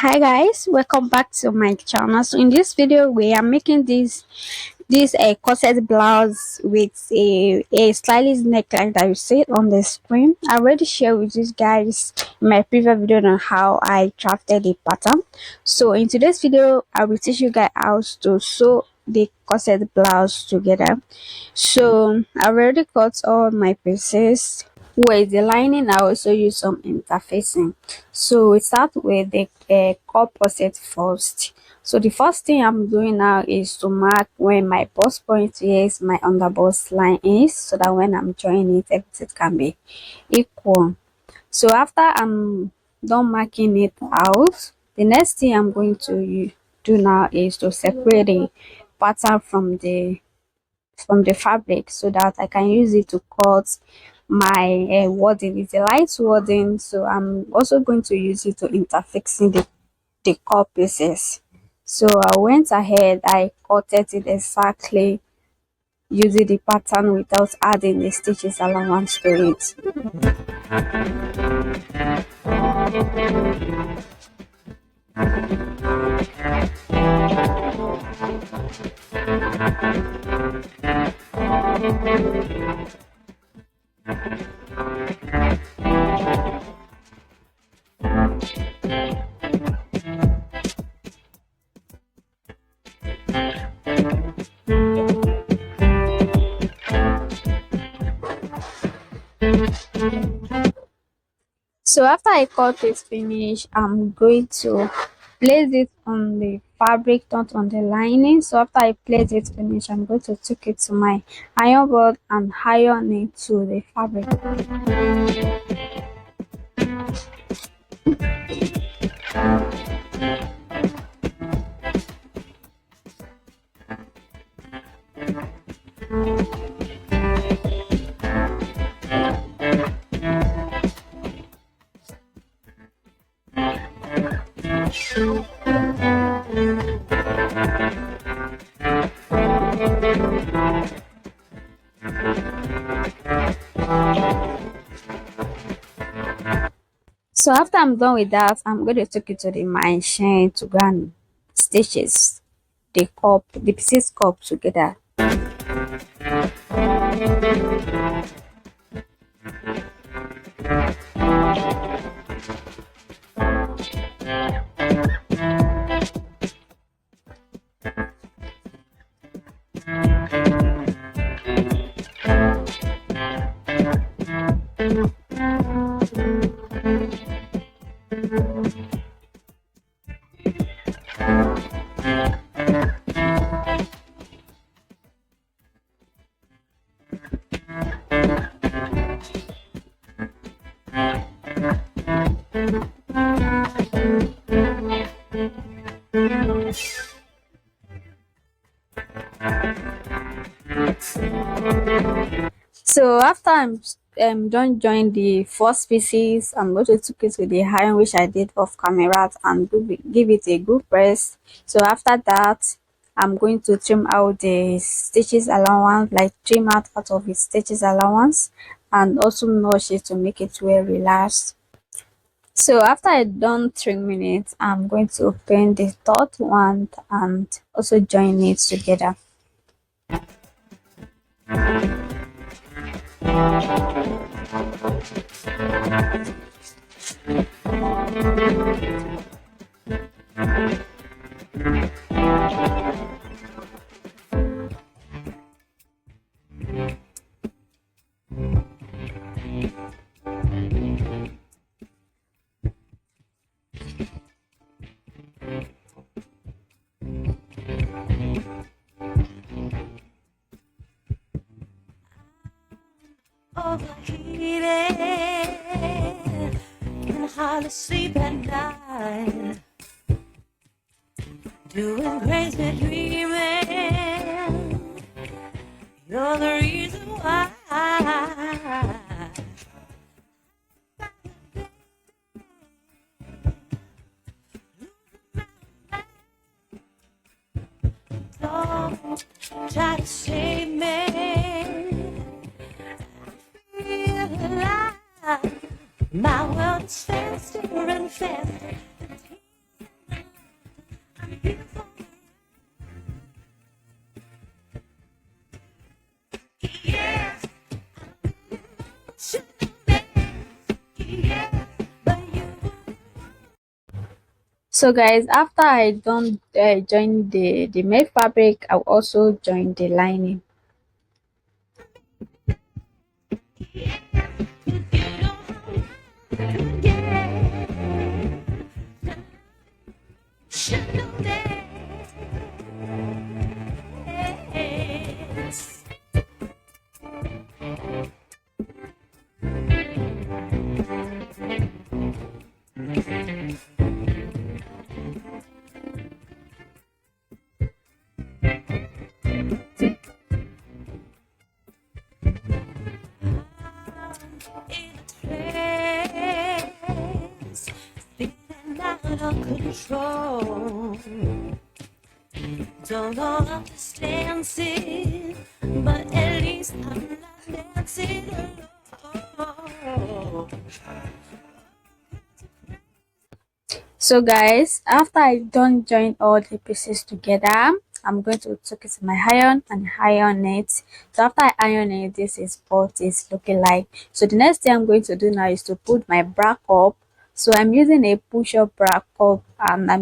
Hi guys, welcome back to my channel. So in this video we are making this corset blouse with a stylist neckline that you see on the screen. I already shared with you guys in my previous video on how I crafted the pattern. So in today's video I will teach you guys how to sew the corset blouse together. So I already cut all my pieces. With the lining, I also use some interfacing. So we start with the corset first. So the first thing I'm doing now is to mark where my bust point is, my underbust line is, so that when I'm joining it, everything can be equal. So after I'm done marking it out, the next thing I'm going to do now is to separate the pattern from the fabric so that I can use it to cut my wording. It's a light wording, so I'm also going to use it to interfixing the cut pieces. So I went ahead, I cutted it exactly using the pattern without adding the stitches allowance to it. So after I cut it finish, I'm going to place it on the fabric, not on the lining. So after I place it finish, I'm going to take it to my iron board and iron it to the fabric. So after I'm done with that, I'm going to take it to the machine to go and stitches the pieces cup together. So after I'm done join the first pieces, I'm going to take it to the iron, which I did off camera, and give it a good press. So after that, I'm going to trim out the stitches allowance, like trim out part of its stitches allowance, and also notch it to make it well relaxed. So after I done trimming it, I'm going to open the third one and also join it together. Overheated, can hardly sleep at night, doing crazy dreaming. You're the reason why. Don't try to save me. My world is faster and faster. So guys, after I done join the main fabric, I'll also join the lining. Feeling out of control. Don't know understand it, but at least I'm not dancing alone. So guys, after I done join all the pieces together, I'm going to take it to my iron and iron it. So after I iron it, this is what it's looking like. So the next thing I'm going to do now is to put my bra up. So I'm using a push-up bra cup, and I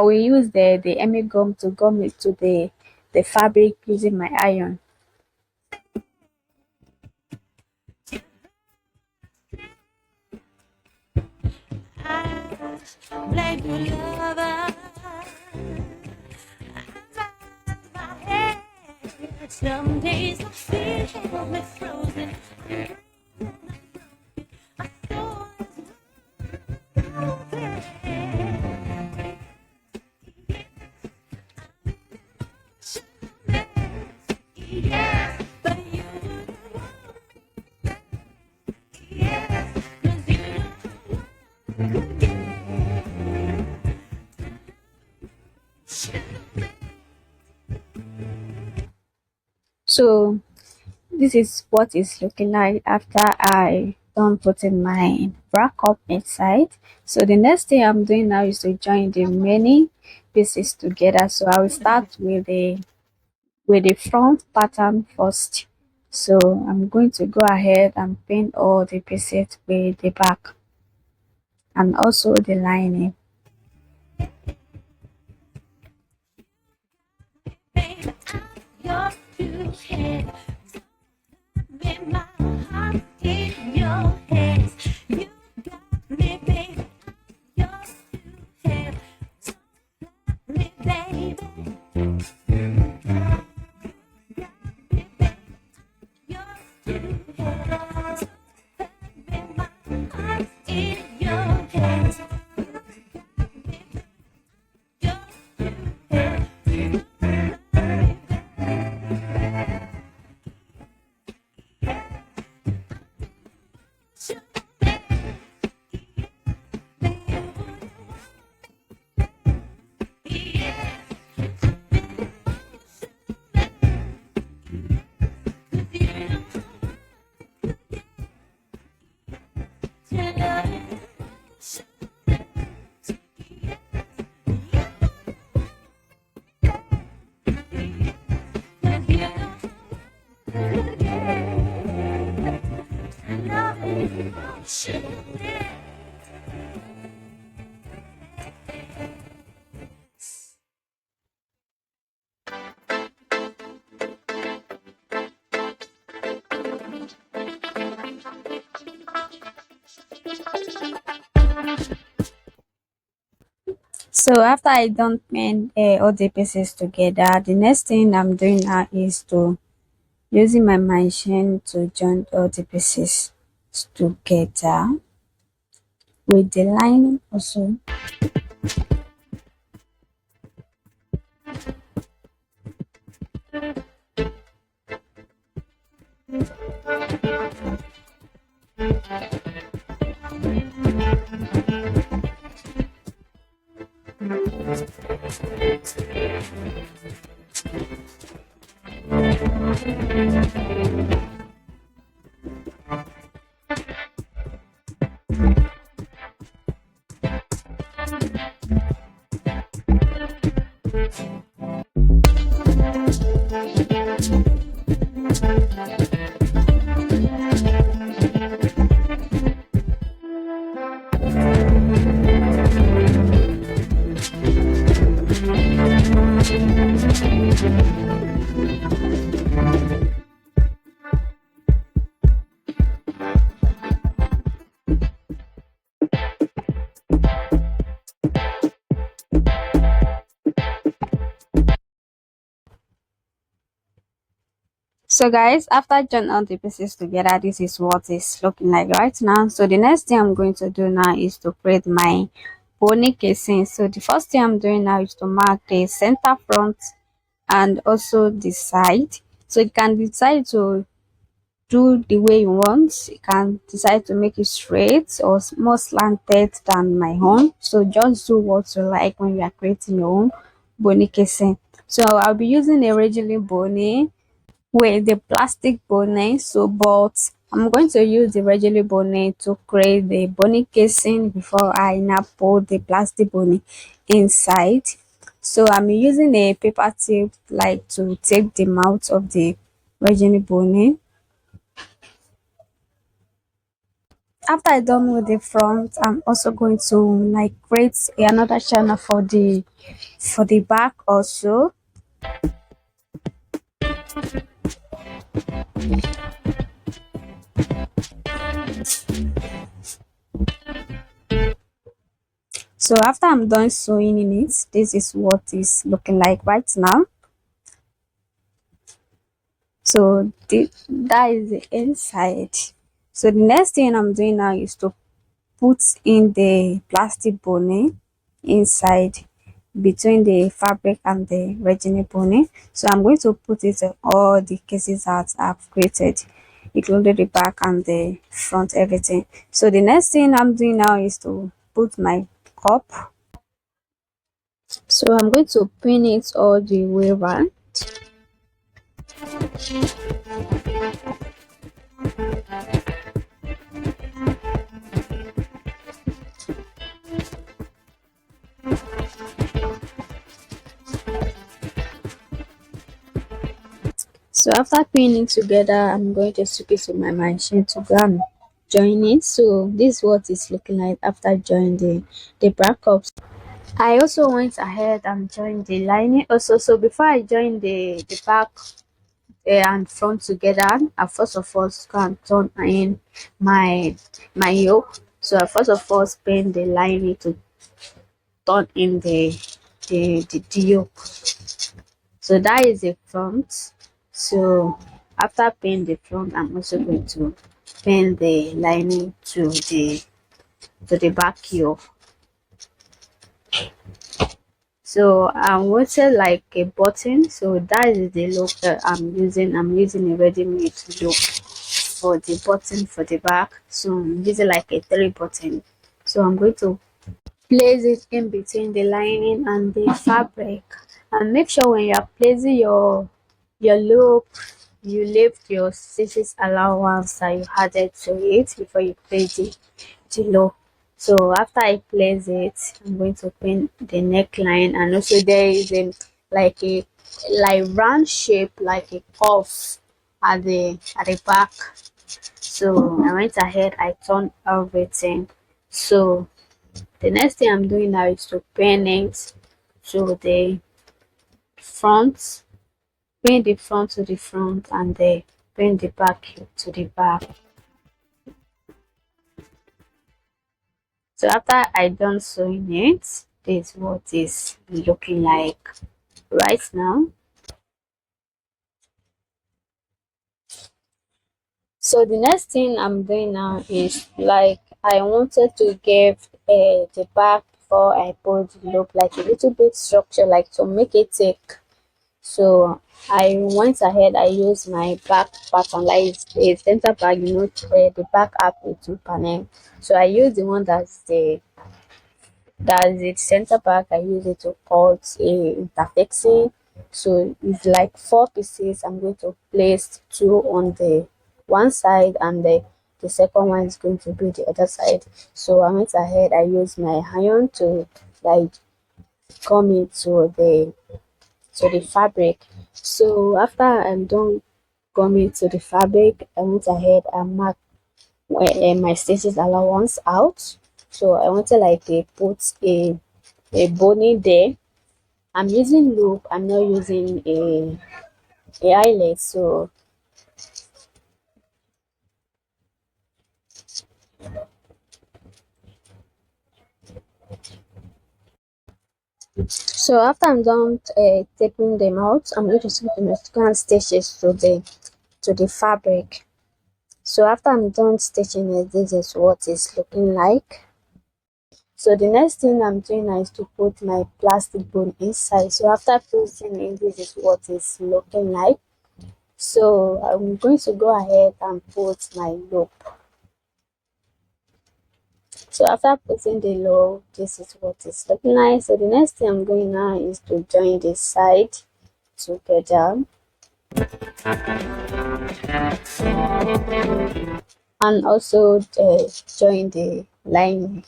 will use the emi gum to gum it to the fabric using my iron. Blame your lover. My head. Some days I feel hold me frozen. My soul is open. Yeah, but you yeah, 'cause you don't get So this is what it's looking like after I done putting my bra cup inside. So the next thing I'm doing now is to join the remaining pieces together. So I will start with the front pattern first. So I'm going to go ahead and pin all the pieces with the back and also the lining. baby, I'm yours to have. With my heart in your hands, you got me, baby. I'm yours to have. Me, baby. So after I done pin all the pieces together, the next thing I'm doing now is to using my machine to join all the pieces together with the lining also. So guys, after joining all the pieces together, this is what it's looking like right now. So the next thing I'm going to do now is to create my pony casing. So the first thing I'm doing now is to mark the center front and also the side. So you can decide to do the way you want. You can decide to make it straight or more slanted than my own. So just do what you like when you are creating your own bony casing. So I'll be using a regular bony with the plastic bonnet. So but I'm going to use the regular bonnet to create the bonnet casing before I now put the plastic bonnet inside. So I'm using a paper tape like to tape the mouth of the regular bonnet. After I done with the front, I'm also going to like create another channel for the back also. So after I'm done sewing in it, this is what is looking like right now. So that is the inside. So the next thing I'm doing now is to put in the plastic bonnet inside between the fabric and the virgin bonnet. So I'm going to put it in all the cases that I've created, including the back and the front, everything. So the next thing I'm doing now is to put my cup. So I'm going to pin it all the way around. So after pinning together, I'm going to stick it to my machine to go and join it. So this is what it's looking like after joining the back up. I also went ahead and joined the lining also. So before I join the back and front together, I first of all go and turn in my yoke. So I first of all spin the lining to turn in the yoke. So that is the front. So after pinning the front, I'm also going to pin the lining to the back yoke. So I wanted like a button. So that is the look that I'm using. I'm using a ready-made look for the button for the back. So I'm using like a 3 button. So I'm going to place it in between the lining and the fabric, and make sure when you are placing your loop, you leave your stitches allowance that you added to it before you place the loop. So after I place it, I'm going to pin the neckline, and also there is a like a like round shape like a cuff at the back. So I went ahead, I turned everything. So the next thing I'm doing now is to pin it to the front, pin the front to the front, and then pin the back to the back. So after I done sewing it, this is what is looking like right now. So the next thing I'm doing now is like I wanted to give the back before I put the loop like a little bit structure, like to make it thick. So I went ahead, I used my back pattern like a center back, the back up with 2 panel. So I used the one that's the center back. I use it to cut a interfixing. So it's like 4 pieces. I'm going to place 2 on the one side, and the second one is going to be the other side. So I went ahead, I used my iron to like come into the fabric. So after I'm done coming to the fabric, I went ahead and marked my stitches allowance out. So I wanted like put a boning there. I'm using loop, I'm not using a eyelet. So after I'm done taping them out, I'm going to skip the Mexican stitches to to the fabric. So after I'm done stitching it, this is what it's looking like. So the next thing I'm doing now is to put my plastic bone inside. So after putting in, this is what it's looking like. So I'm going to go ahead and put my loop. So after putting the loop, this is what it's looking like. So the next thing I'm going now is to join this side together and also join the lining.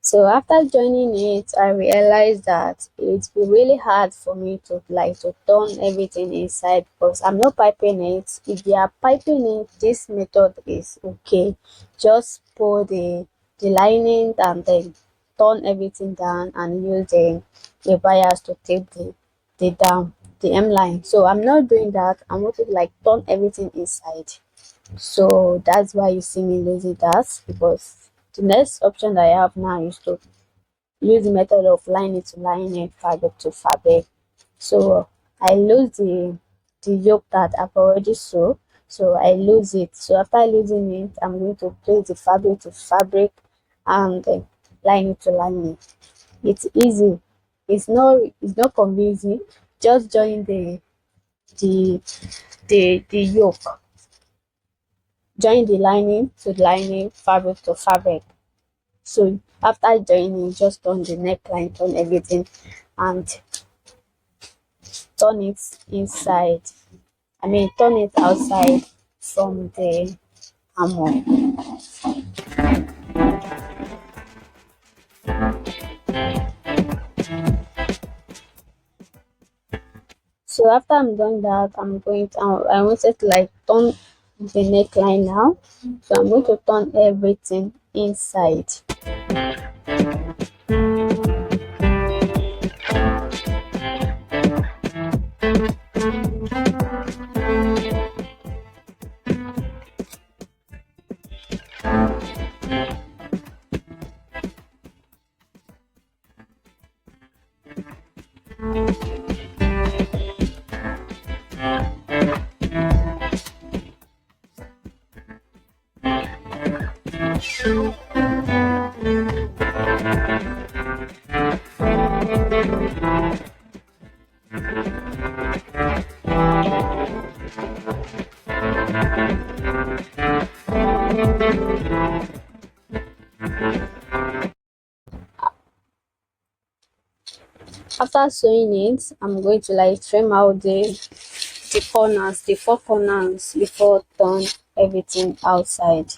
So after joining it, I realized that it's really hard for me to turn everything inside because I'm not piping it. If you are piping it, this method is okay. Just pull the lining and then turn everything down and use the bias to tape the M line. So I'm not doing that. I'm going to turn everything inside. So that's why you see me losing that, because the next option that I have now is to use the method of lining to lining, fabric to fabric. So I lose the yoke that I've already sewn, so I lose it. So after losing it, I'm going to place the fabric to fabric and lining to lining. It's easy. It's not confusing. Just join the the yoke. Join the lining to lining, fabric to fabric. So after joining, just turn the neckline, turn everything, and turn it inside. Turn it outside from the armhole. So after I'm done that, I wanted to turn the neckline now. So I'm going to turn everything inside. After sewing it, I'm going to trim out the corners, the four corners, before turn everything outside.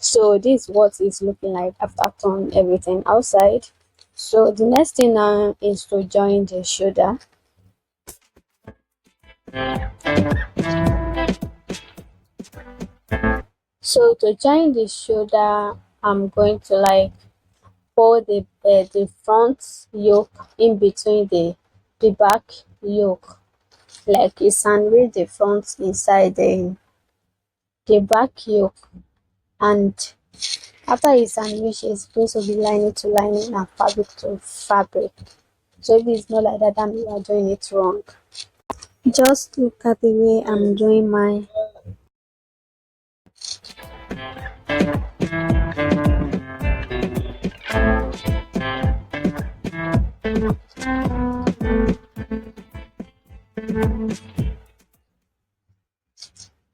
So this is what it's looking like after turn everything outside. So the next thing now is to join the shoulder. So to join the shoulder, I'm going to pull the front yoke in between the back yoke, like you sandwich the front inside the back yoke, and after you sandwich, it's going to be lining to lining and fabric to fabric. So if it's not like that, then you are doing it wrong. Just look at the way I'm doing mine.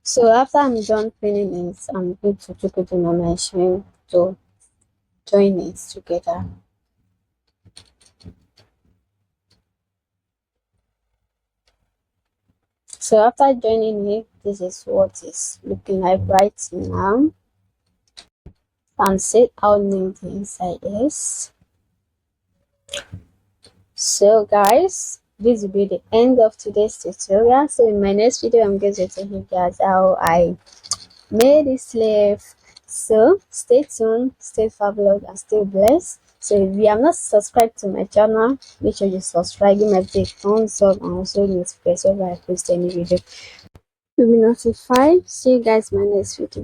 So after I'm done pinning it, I'm going to take it on my machine to join it together. So after joining it, this is what it's looking like right now. And see how neat the inside is. So guys, this will be the end of today's tutorial. So in my next video, I'm going to tell you guys how I made this sleeve. So stay tuned, stay fabulous, and stay blessed. So if you have not subscribed to my channel, make sure you subscribe, give me a big thumbs up, and also notification so that I post any video. you'll be notified. See you guys in my next video.